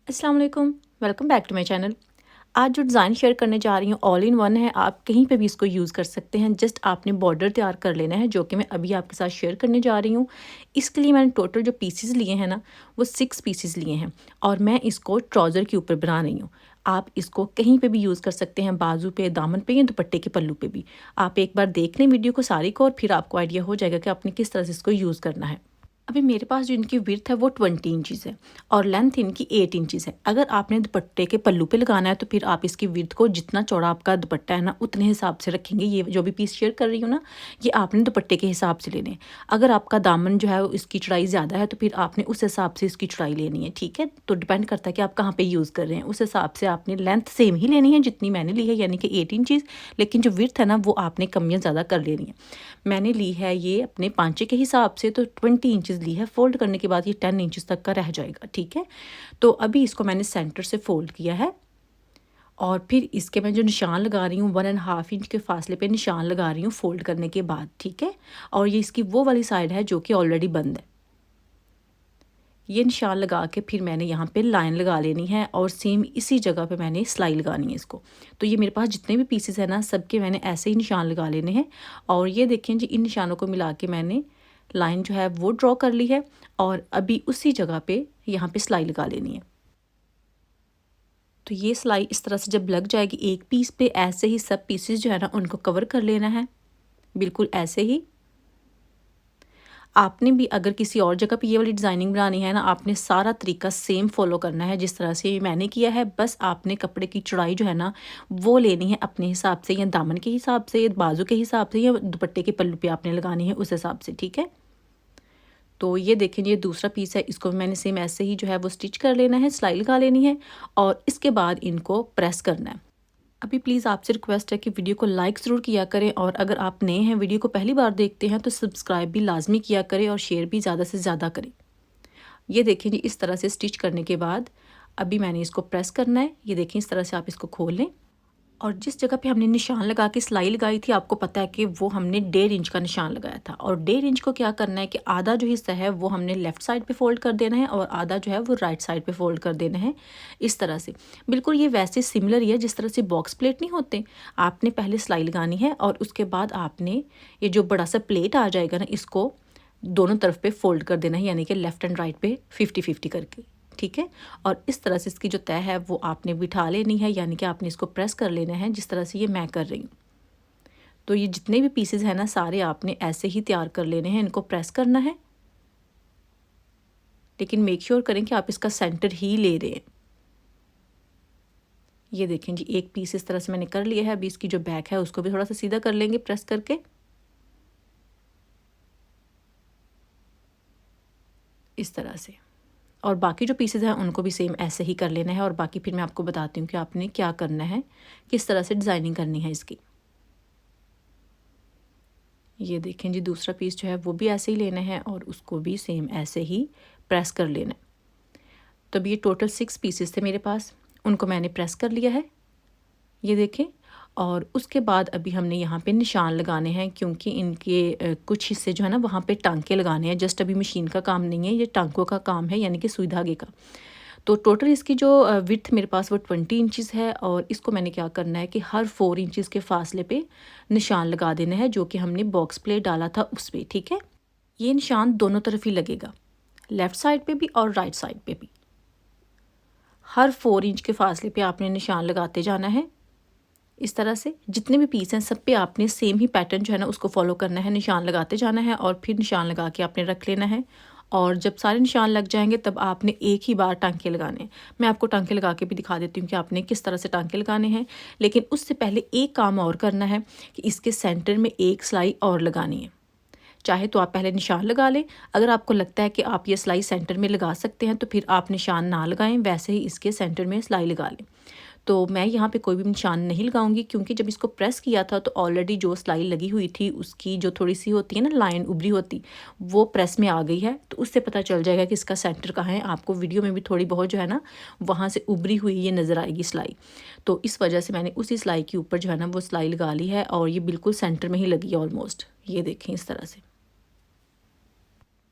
अस्सलाम वालेकुम, welcome back to my channel. आज जो डिज़ाइन शेयर करने जा रही हूँ ऑल इन वन है, आप कहीं पे भी इसको यूज़ कर सकते हैं। जस्ट आपने बॉर्डर तैयार कर लेना है, जो कि मैं अभी आपके साथ शेयर करने जा रही हूँ। इसके लिए मैंने टोटल जो पीसेस लिए हैं ना, वो 6 पीसेस लिए हैं और मैं इसको ट्राउज़र के ऊपर बना रही हूँ। आप इसको कहीं पे भी यूज़ कर सकते हैं, बाजू पे, दामन पे या दुपट्टे के पल्लू पे भी। आप एक बार देख लें वीडियो को सारी को और फिर आपको आइडिया हो जाएगा कि आपने किस तरह से इसको यूज़ करना है। अभी मेरे पास जो इनकी विड्थ है वो 20 इंचज़ है और लेंथ इनकी 8 इंचज़ है। अगर आपने दुपट्टे के पल्लू पे लगाना है तो फिर आप इसकी विड्थ को जितना चौड़ा आपका दुपट्टा है ना उतने हिसाब से रखेंगे। ये जो भी पीस शेयर कर रही हूँ ना, ये आपने दुपट्टे के हिसाब से लेने हैं। अगर आपका दामन जो है वो इसकी चौड़ाई ज़्यादा है तो फिर आपने उस हिसाब से इसकी चौड़ाई लेनी है, ठीक है। तो डिपेंड करता है कि आप कहाँ पे यूज़ कर रहे हैं, उस हिसाब से आपने लेंथ सेम ही लेनी है जितनी मैंने ली है, यानी कि 8 इंचज़। लेकिन जो विड्थ है ना वो आपने कम या ज़्यादा कर लेनी है। मैंने ली है ये अपने पांचे के हिसाब से, तो 20 इंचज़ ली है। फोल्ड करने के बाद ये 10 इंचज़ तक का रह जाएगा, ठीक है। तो अभी इसको मैंने सेंटर से फोल्ड किया है और फिर इसके मैं जो निशान लगा रही हूँ 1.5 इंच के फासले पे निशान लगा रही हूँ फोल्ड करने के बाद, ठीक है। और ये इसकी वो वाली साइड है जो कि ऑलरेडी बंद है। ये निशान लगा के फिर मैंने यहाँ पे लाइन लगा लेनी है और सेम इसी जगह पे मैंने सिलाई लगानी है इसको। तो ये मेरे पास जितने भी पीसेस है ना, सबके मैंने ऐसे ही निशान लगा लेने हैं। और ये देखें जी, इन निशानों को मिला के मैंने लाइन जो है वो ड्रॉ कर ली है और अभी उसी जगह पे यहाँ पे सिलाई लगा लेनी है। तो ये सिलाई इस तरह से जब लग जाएगी एक पीस पे, ऐसे ही सब पीसेस जो है ना उनको कवर कर लेना है, बिल्कुल ऐसे ही। आपने भी अगर किसी और जगह पे ये वाली डिज़ाइनिंग बनानी है ना, आपने सारा तरीका सेम फॉलो करना है जिस तरह से ये मैंने किया है। बस आपने कपड़े की चौड़ाई जो है ना वो लेनी है अपने हिसाब से, या दामन के हिसाब से, या बाजू के हिसाब से, या दुपट्टे के पल्लू पे आपने लगानी है उस हिसाब से, ठीक है। तो ये देखें, ये दूसरा पीस है, इसको मैंने सेम ऐसे ही जो है वो स्टिच कर लेना है, सिलाई लगा लेनी है और इसके बाद इनको प्रेस करना है। अभी प्लीज़ आपसे रिक्वेस्ट है कि वीडियो को लाइक ज़रूर किया करें और अगर आप नए हैं, वीडियो को पहली बार देखते हैं, तो सब्सक्राइब भी लाजमी किया करें और शेयर भी ज़्यादा से ज़्यादा करें। ये देखें जी, इस तरह से स्टिच करने के बाद अभी मैंने इसको प्रेस करना है। ये देखें, इस तरह से आप इसको खोल लें और जिस जगह पे हमने निशान लगा के सिलाई लगाई थी, आपको पता है कि वो हमने 1.5 इंच का निशान लगाया था। और 1.5 इंच को क्या करना है कि आधा जो हिस्सा है वो हमने लेफ़्ट साइड पे फ़ोल्ड कर देना है और आधा जो है वो राइट साइड पे फ़ोल्ड कर देना है, इस तरह से। बिल्कुल ये वैसे सिमिलर ही है जिस तरह से बॉक्स प्लेट नहीं होते। आपने पहले सिलाई लगानी है और उसके बाद आपने ये जो बड़ा सा प्लेट आ जाएगा ना, इसको दोनों तरफ पे फ़ोल्ड कर देना है, यानी कि लेफ़्ट एंड राइट पे 50-50 करके, ठीक है। और इस तरह से इसकी जो तय है वो आपने बिठा लेनी है, यानी कि आपने इसको प्रेस कर लेना है जिस तरह से ये मैं कर रही हूँ। तो ये जितने भी पीसेस हैं ना, सारे आपने ऐसे ही तैयार कर लेने हैं, इनको प्रेस करना है। लेकिन मेक श्योर करें कि आप इसका सेंटर ही ले रहे हैं। ये देखें जी, एक पीस इस तरह से मैंने कर लिया है। अभी इसकी जो बैक है उसको भी थोड़ा सा सीधा कर लेंगे प्रेस करके, इस तरह से। और बाकी जो पीसेस हैं उनको भी सेम ऐसे ही कर लेना है और बाकी फिर मैं आपको बताती हूँ कि आपने क्या करना है, किस तरह से डिज़ाइनिंग करनी है इसकी। ये देखें जी, दूसरा पीस जो है वो भी ऐसे ही लेना है और उसको भी सेम ऐसे ही प्रेस कर लेना है। तो अभी ये टोटल 6 पीसेस थे मेरे पास, उनको मैंने प्रेस कर लिया है, ये देखें। और उसके बाद अभी हमने यहाँ पे निशान लगाने हैं, क्योंकि इनके कुछ हिस्से जो है ना वहाँ पे टांके लगाने हैं। जस्ट अभी मशीन का काम नहीं है, ये टांकों का काम है, यानी कि सुई धागे का। तो टोटल इसकी जो विड्थ मेरे पास वो 20 इंचज़ है और इसको मैंने क्या करना है कि हर 4 इंचज़ के फासले पे निशान लगा देना है, जो कि हमने बॉक्स प्लेट डाला था उस पे, ठीक है। ये निशान दोनों तरफ ही लगेगा, लेफ़्ट साइड पे भी और राइट साइड पे भी। हर 4 इंच के फासले पे आपने निशान लगाते जाना है, इस तरह से। जितने भी पीस हैं सब पे आपने सेम ही पैटर्न जो है ना उसको फॉलो करना है, निशान लगाते जाना है और फिर निशान लगा के आपने रख लेना है। और जब सारे निशान लग जाएंगे तब आपने एक ही बार टांके लगाने हैं। मैं आपको टांके लगा के भी दिखा देती हूँ कि आपने किस तरह से टांके लगाने हैं। लेकिन उससे पहले एक काम और करना है कि इसके सेंटर में एक सिलाई और लगानी है। चाहे तो आप पहले निशान लगा लें, अगर आपको लगता है कि आप ये सिलाई सेंटर में लगा सकते हैं तो फिर आप निशान ना लगाएं, वैसे ही इसके सेंटर में सिलाई लगा लें। तो मैं यहाँ पे कोई भी निशान नहीं लगाऊंगी, क्योंकि जब इसको प्रेस किया था तो ऑलरेडी जो सिलाई लगी हुई थी उसकी जो थोड़ी सी होती है ना लाइन उभरी होती, वो प्रेस में आ गई है। तो उससे पता चल जाएगा कि इसका सेंटर कहाँ है। आपको वीडियो में भी थोड़ी बहुत जो है ना वहाँ से उभरी हुई ये नज़र आएगी सिलाई। तो इस वजह से मैंने उसी सिलाई के ऊपर जो है ना वो सिलाई लगा ली है और ये बिल्कुल सेंटर में ही लगी है ऑलमोस्ट। ये देखें इस तरह से।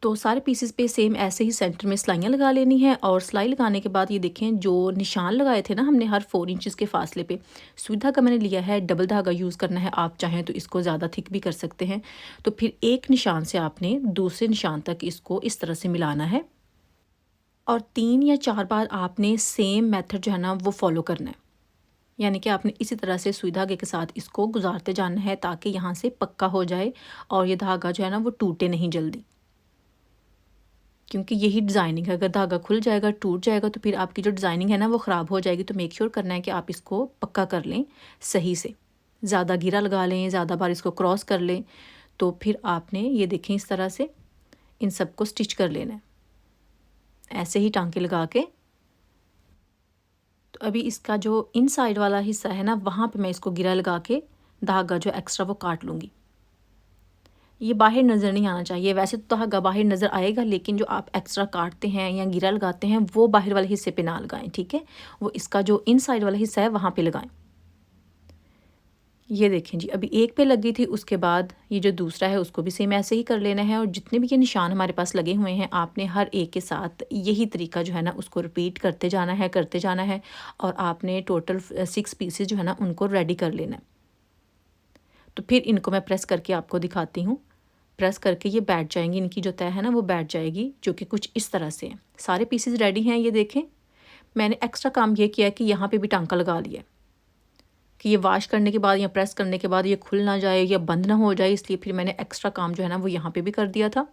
तो सारे पीसेस पे सेम ऐसे ही सेंटर में सिलाइयाँ लगा लेनी है और सिलाई लगाने के बाद ये देखें जो निशान लगाए थे ना हमने हर 4 इंचेस के फासले पे, सुई धागा मैंने लिया है, डबल धागा यूज़ करना है, आप चाहें तो इसको ज़्यादा थिक भी कर सकते हैं। तो फिर एक निशान से आपने दूसरे निशान तक इसको इस तरह से मिलाना है और 3 या 4 बार आपने सेम मेथड जो है ना वो फॉलो करना है। यानी कि आपने इसी तरह से सुई धागे के साथ इसको गुजारते जाना है ताकि यहाँ से पक्का हो जाए और ये धागा जो है ना वो टूटे नहीं जल्दी, क्योंकि यही डिज़ाइनिंग है। अगर धागा खुल जाएगा, टूट जाएगा तो फिर आपकी जो डिज़ाइनिंग है ना वो ख़राब हो जाएगी। तो मेक श्योर करना है कि आप इसको पक्का कर लें सही से, ज़्यादा घेरा लगा लें, ज़्यादा बार इसको क्रॉस कर लें। तो फिर आपने ये देखें इस तरह से इन सबको स्टिच कर लेना है, ऐसे ही टांके लगा के। तो अभी इसका जो इनसाइड वाला हिस्सा है ना वहाँ पे मैं इसको घेरा लगा के धागा जो एक्स्ट्रा वो काट लूँगी। ये बाहर नज़र नहीं आना चाहिए, वैसे तो धागा बाहर नज़र आएगा लेकिन जो आप एक्स्ट्रा काटते हैं या घेरा लगाते हैं वो बाहर वाले हिस्से पे ना लगाएं, ठीक है। वो इसका जो इनसाइड वाला हिस्सा है वहाँ पे लगाएं। ये देखें जी, अभी एक पे लगी थी, उसके बाद ये जो दूसरा है उसको भी सेम ऐसे ही कर लेना है। और जितने भी ये निशान हमारे पास लगे हुए हैं आपने हर एक के साथ यही तरीका जो है ना उसको रिपीट करते जाना है, करते जाना है। और आपने टोटल 6 पीसेज जो है ना उनको रेडी कर लेना है। तो फिर इनको मैं प्रेस करके आपको दिखाती हूँ। प्रेस करके ये बैठ जाएंगी, इनकी जो तय है ना वो बैठ जाएगी, जो कि कुछ इस तरह से है। सारे पीसेस रेडी हैं। ये देखें, मैंने एक्स्ट्रा काम ये किया है कि यहाँ पे भी टांका लगा लिया है कि ये वॉश करने के बाद या प्रेस करने के बाद ये खुल ना जाए या बंद ना हो जाए, इसलिए फिर मैंने एक्स्ट्रा काम जो है ना वो यहाँ पे भी कर दिया था।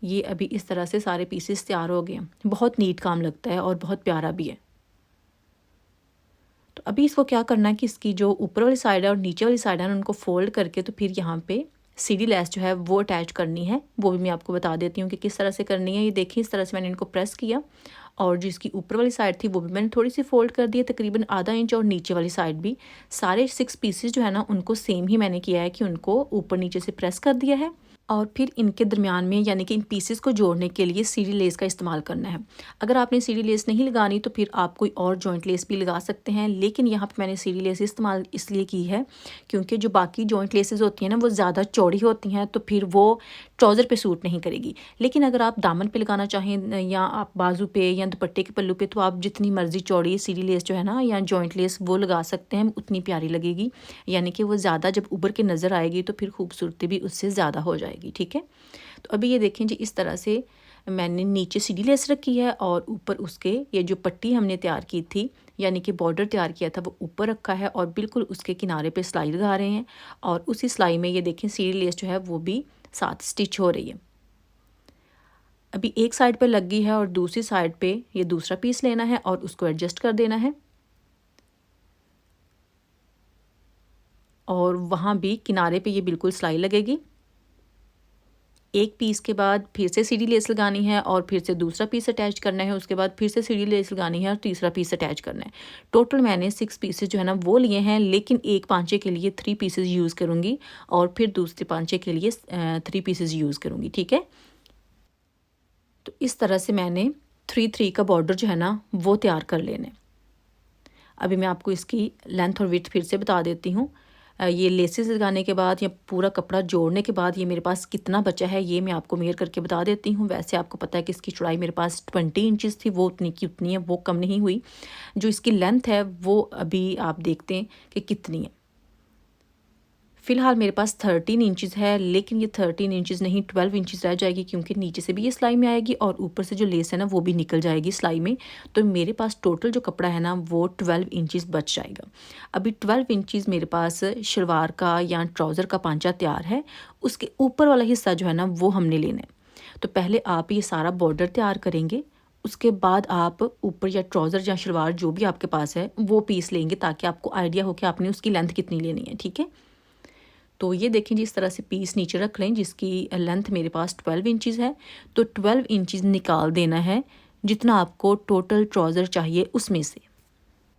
ये अभी इस तरह से सारे पीसेस तैयार हो गए। बहुत नीट काम लगता है और बहुत प्यारा भी है। तो अभी इसको क्या करना है कि इसकी जो ऊपर वाली साइड है और नीचे वाली साइड है उनको फोल्ड करके तो फिर यहाँ पे सीढ़ी लेस जो है वो अटैच करनी है। वो भी मैं आपको बता देती हूँ कि किस तरह से करनी है। ये देखिए इस तरह से मैंने इनको प्रेस किया और जो इसकी ऊपर वाली साइड थी वो भी मैंने थोड़ी सी फोल्ड कर दी है, तकरीबन आधा इंच। और नीचे वाली साइड भी सारे 6 पीसेस जो है ना उनको सेम ही मैंने किया है कि उनको ऊपर नीचे से प्रेस कर दिया है। और फिर इनके दरमियान में यानी कि इन पीसेस को जोड़ने के लिए सीढ़ी लेस का इस्तेमाल करना है। अगर आपने सीढ़ी लेस नहीं लगानी तो फिर आप कोई और जॉइंट लेस भी लगा सकते हैं, लेकिन यहाँ पे मैंने सीढ़ी लेस इस्तेमाल इसलिए की है क्योंकि जो बाकी जॉइंट लेसेस होती हैं ना वो ज़्यादा चौड़ी होती हैं, तो फिर वो ट्राउज़र पे सूट नहीं करेगी। लेकिन अगर आप दामन पे लगाना चाहें या आप बाजू पे या दुपट्टे के पल्लू पे, तो आप जितनी मर्ज़ी चौड़ी सीढ़ी लेस जो है ना या जॉइंट लेस वो लगा सकते हैं, उतनी प्यारी लगेगी। यानी कि वो ज़्यादा जब उभर के नज़र आएगी तो फिर खूबसूरती भी उससे ज़्यादा हो जाएगी, ठीक है। तो अभी ये देखें जी, इस तरह से मैंने नीचे सीढ़ी लेस रखी है और ऊपर उसके ये जो पट्टी हमने तैयार की थी यानी कि बॉर्डर तैयार किया था वो ऊपर रखा है और बिल्कुल उसके किनारे पे सिलाई लगा रहे हैं। और उसी सिलाई में ये देखें सीढ़ी लेस जो है वो भी साथ स्टिच हो रही है। अभी एक साइड पे लग गई है और दूसरी साइड पे ये दूसरा पीस लेना है और उसको एडजस्ट कर देना है। और वहाँ भी किनारे पे ये बिल्कुल सिलाई लगेगी। एक पीस के बाद फिर से सीढ़ी लेस लगानी है और फिर से दूसरा पीस अटैच करना है, उसके बाद फिर से सीढ़ी लेस लगानी है और तीसरा पीस अटैच करना है। टोटल मैंने 6 पीसेस जो है ना वो लिए हैं, लेकिन एक पांचे के लिए 3 पीसेस यूज़ करूँगी और फिर दूसरे पांचे के लिए 3 पीसेस यूज़ करूँगी, ठीक है। तो इस तरह से मैंने 3-3 का बॉर्डर जो है ना वो तैयार कर लेना है। अभी मैं आपको इसकी लेंथ और विड्थ फिर से बता देती हूँ। ये लेसेस लगाने के बाद या पूरा कपड़ा जोड़ने के बाद ये मेरे पास कितना बचा है ये मैं आपको मेयर करके बता देती हूँ। वैसे आपको पता है कि इसकी चौड़ाई मेरे पास 20 इंचेस थी, वो उतनी की उतनी है, वो कम नहीं हुई। जो इसकी लेंथ है वो अभी आप देखते हैं कि कितनी है। फ़िलहाल मेरे पास 13 इंचेस है, लेकिन ये 13 इंचेस नहीं 12 इंचेस रह जाएगी क्योंकि नीचे से भी ये सिलाई में आएगी और ऊपर से जो लेस है ना वो भी निकल जाएगी सिलाई में। तो मेरे पास टोटल जो कपड़ा है ना वो 12 इंचेस बच जाएगा। अभी 12 इंचेस मेरे पास शलवार का या ट्राउज़र का पांचा तैयार है, उसके ऊपर वाला हिस्सा जो है ना वो हमने लेना है। तो पहले आप ये सारा बॉर्डर तैयार करेंगे, उसके बाद आप ऊपर या ट्राउज़र या शलवार जो भी आपके पास है वो पीस लेंगे ताकि आपको आइडिया हो कि आपने उसकी लेंथ कितनी लेनी है, ठीक है। तो ये देखें जी, इस तरह से पीस नीचे रख लें जिसकी लेंथ मेरे पास 12 इंचेस है। तो 12 इंचेस निकाल देना है जितना आपको टोटल ट्राउज़र चाहिए उसमें से।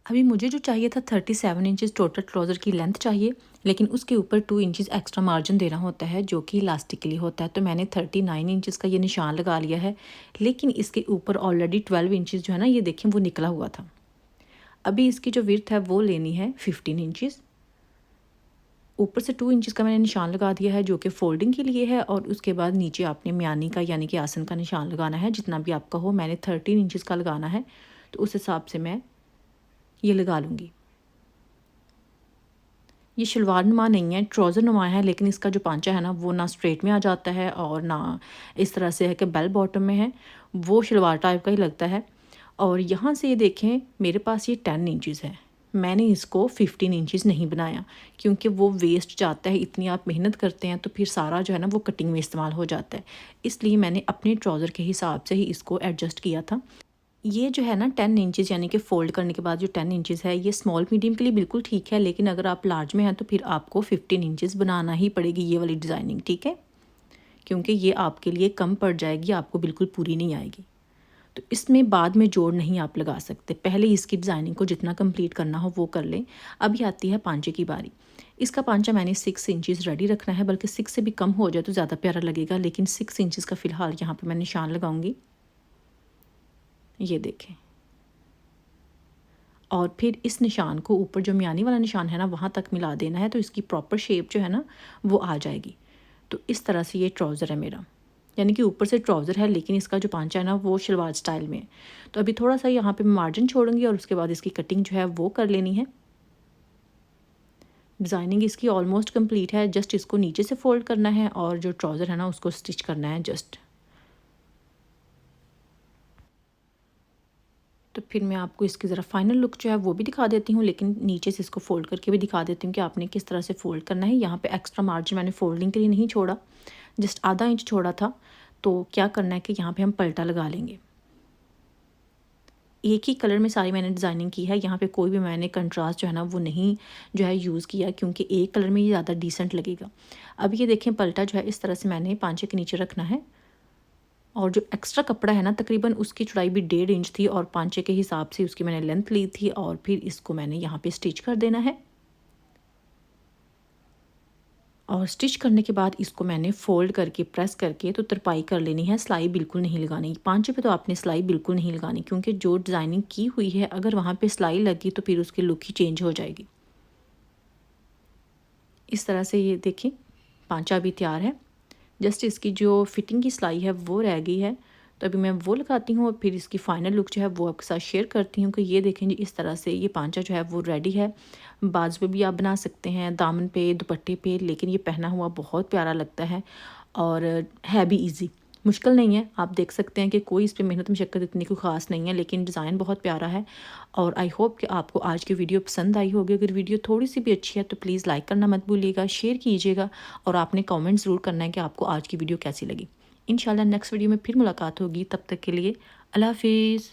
अभी मुझे जो चाहिए था 37 इंचेस टोटल ट्राउज़र की लेंथ चाहिए, लेकिन उसके ऊपर 2 इंचेस एक्स्ट्रा मार्जिन देना होता है जो कि इलास्टिक के लिए होता है। तो मैंने 39 इंचेस का ये निशान लगा लिया है, लेकिन इसके ऊपर ऑलरेडी 12 इंचेस जो है ना ये देखें वो निकला हुआ था। अभी इसकी जो विड्थ है वो लेनी है 15 इंचेस। ऊपर से 2 इंचज़ का मैंने निशान लगा दिया है जो कि फ़ोल्डिंग के लिए है, और उसके बाद नीचे आपने म्यानी का यानी कि आसन का निशान लगाना है, जितना भी आपका हो। मैंने 13 इंचज़ का लगाना है, तो उस हिसाब से मैं ये लगा लूँगी। ये शलवार नुमा नहीं है, ट्राउज़र नुमा है, लेकिन इसका जो पांचा है ना वो ना स्ट्रेट में आ जाता है और ना इस तरह से है कि बेल बॉटम में है, वो शलवार टाइप का ही लगता है। और यहाँ से ये देखें मेरे पास ये 10 इंचज़ है, मैंने इसको 15 इंचज़ नहीं बनाया क्योंकि वो वेस्ट जाता है। इतनी आप मेहनत करते हैं तो फिर सारा जो है ना वो कटिंग में इस्तेमाल हो जाता है, इसलिए मैंने अपने ट्राउज़र के हिसाब से ही इसको एडजस्ट किया था। ये जो है ना 10 इंचज़ यानी कि फ़ोल्ड करने के बाद जो 10 इंचज़ है ये स्मॉल मीडियम के लिए बिल्कुल ठीक है, लेकिन अगर आप लार्ज में हैं तो फिर आपको 15 इंचज़ बनाना ही पड़ेगी ये वाली डिज़ाइनिंग, ठीक है, क्योंकि ये आपके लिए कम पड़ जाएगी, आपको बिल्कुल पूरी नहीं आएगी। तो इसमें बाद में जोड़ नहीं आप लगा सकते, पहले इसकी डिज़ाइनिंग को जितना कंप्लीट करना हो वो कर लें। अभी आती है पांचे की बारी। इसका पांचा मैंने 6 इंचज़ रेडी रखना है, बल्कि 6 से भी कम हो जाए तो ज़्यादा प्यारा लगेगा, लेकिन 6 इंचज़ का फ़िलहाल यहाँ पर मैं निशान लगाऊंगी, ये देखें। और फिर इस निशान को ऊपर जो म्यानी वाला निशान है ना वहाँ तक मिला देना है, तो इसकी प्रॉपर शेप जो है ना वो आ जाएगी। तो इस तरह से ये ट्राउज़र है मेरा, यानी कि ऊपर से ट्राउज़र है लेकिन इसका जो पांचा है ना वो शलवार स्टाइल में है। तो अभी थोड़ा सा यहाँ पे मैं मार्जिन छोड़ूंगी और उसके बाद इसकी कटिंग जो है वो कर लेनी है। डिज़ाइनिंग इसकी ऑलमोस्ट कंप्लीट है, जस्ट इसको नीचे से फोल्ड करना है और जो ट्राउज़र है ना उसको स्टिच करना है जस्ट। तो फिर मैं आपको इसकी ज़रा फाइनल लुक जो है वो भी दिखा देती हूँ, लेकिन नीचे से इसको फ़ोल्ड करके भी दिखा देती हूँ कि आपने किस तरह से फ़ोल्ड करना है। यहाँ पे एक्स्ट्रा मार्जिन मैंने फ़ोल्डिंग के लिए नहीं छोड़ा, जस्ट आधा इंच छोड़ा था। तो क्या करना है कि यहाँ पे हम पलटा लगा लेंगे। एक ही कलर में सारी मैंने डिज़ाइनिंग की है, यहाँ पे कोई भी मैंने कंट्रास्ट जो है ना वो नहीं जो है यूज़ किया, क्योंकि एक कलर में ये ज़्यादा डिसेंट लगेगा। अब ये देखें पलटा जो है इस तरह से मैंने पांचे के नीचे रखना है, और जो एक्स्ट्रा कपड़ा है ना तकरीबन उसकी चौड़ाई भी 1.5 इंच थी और पांचे के हिसाब से उसकी मैंने लेंथ ली थी, और फिर इसको मैंने यहाँ पे स्टिच कर देना है। और स्टिच करने के बाद इसको मैंने फ़ोल्ड करके प्रेस करके तो तरपाई कर लेनी है, सिलाई बिल्कुल नहीं लगानी। पांचे पे तो आपने सिलाई बिल्कुल नहीं लगानी, क्योंकि जो डिज़ाइनिंग की हुई है अगर वहाँ पे सिलाई लगी तो फिर उसकी लुक ही चेंज हो जाएगी। इस तरह से ये देखें पांचा भी तैयार है, जस्ट इसकी जो फिटिंग की सिलाई है वो रह गई है। तो अभी मैं वो लगाती हूँ और फिर इसकी फ़ाइनल लुक जो है वो आपके साथ शेयर करती हूँ कि ये देखें जी इस तरह से ये पांचा जो है वो रेडी है। बाजू पे भी आप बना सकते हैं, दामन पे, दुपट्टे पे, लेकिन ये पहना हुआ बहुत प्यारा लगता है और है भी ईजी, मुश्किल नहीं है। आप देख सकते हैं कि कोई इस पर मेहनत मशक्क़त इतनी कोई ख़ास नहीं है, लेकिन डिज़ाइन बहुत प्यारा है। और आई होप कि आपको आज की वीडियो पसंद आई होगी। अगर वीडियो थोड़ी सी भी अच्छी है तो प्लीज़ लाइक करना मत भूलिएगा, शेयर कीजिएगा, और आपने कमेंट ज़रूर करना है कि आपको आज की वीडियो कैसी लगी। इंशाल्लाह नेक्स्ट वीडियो में फिर मुलाकात होगी, तब तक के लिए अल्लाह हाफिज़।